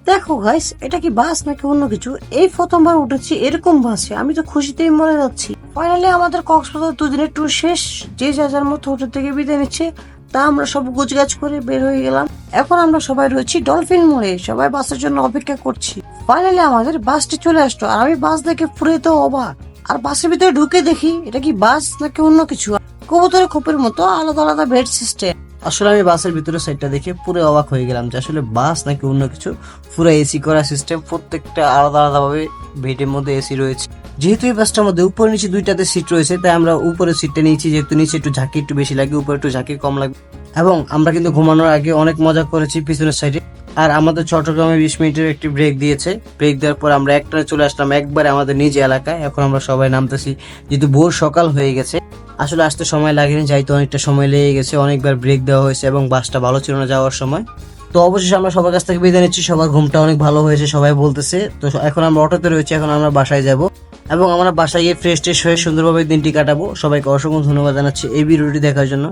দেখো গাইস, এটা কি বাস নাকি অন্য কিছু? এই প্রথমবার উঠেছি এরকম বাসে, আমি তো খুশিতেই মরে যাচ্ছি। ফাইনালি আমাদের কক্সবাজার দুদিনের ট্যুর শেষ। যে যার মতো হোটেল থেকে বিদায় নিচ্ছে, তা আমরা সব গুছগাছ করে বের হয়ে গেলাম। এখন আমরা সবাই রয়েছি ডলফিন মোড়ে, সবাই বাসের জন্য অপেক্ষা করছি। ফাইনালি আমাদের বাসটি চলে আসলো, আর আমি বাস দেখে পুরো তো অবাক। আর বাসের ভিতরে ঢুকে দেখি এটা কি বাস নাকি অন্য কিছু। কবুতরের খোপের মতো আলাদা আলাদা বেড সিস্টেম। আসলে আমি বাসের ভিতরে সাইডটা দেখে পুরো অবাক হয়ে গেলাম যে আসলে বাস নাকি অন্য কিছু। পুরো এসি করা সিস্টেম, প্রত্যেকটা আলাদা আলাদা ভাবে বেডের মধ্যে এসি রয়েছে। যেহেতু এই বাসটার মধ্যে উপরে নিচে দুইটাতে সিট রয়েছে, তাই আমরা উপরের সিটটা নিয়েছি, যেহেতু নিচে একটু ঝাঁকি একটু বেশি লাগে, উপরে একটু ঝাঁকি কম লাগে। এবং আমরা কিন্তু ঘুমানোর আগে অনেক মজা করেছি পিছনের সাইডে। আর আমাদের চট্টগ্রামে 20 মিনিটের একটি ব্রেক দিয়েছে। ব্রেক দেওয়ার পর আমরা একটানে চলে আসলাম একবারে আমাদের নিজ এলাকায়। এখন আমরা সবাই নামতেছি, যেহেতু ভোর সকাল হয়ে গেছে। আসলে আসতে সময় লাগেনি, যাইতে অনেকটা সময় লেগে গেছে, অনেকবার ব্রেক দেওয়া হয়েছে এবং বাসটা ভালো ছিল না যাওয়ার সময়। তো অবশেষে আমরা সবার কাছ থেকে বিদায় নিচ্ছি, সবার ঘুমটা অনেক ভালো হয়েছে সবাই বলতেছে। তো এখন আমরা অটোতে রয়েছি, এখন আমরা বাসায় যাব এবং আমরা বাসায় গিয়ে ফ্রেশ ট্রেশ হয়ে সুন্দরভাবে দিনটি কাটাবো। সবাইকে অসংখ্য ধন্যবাদ জানাচ্ছি এই ভিডিওটি দেখার জন্য।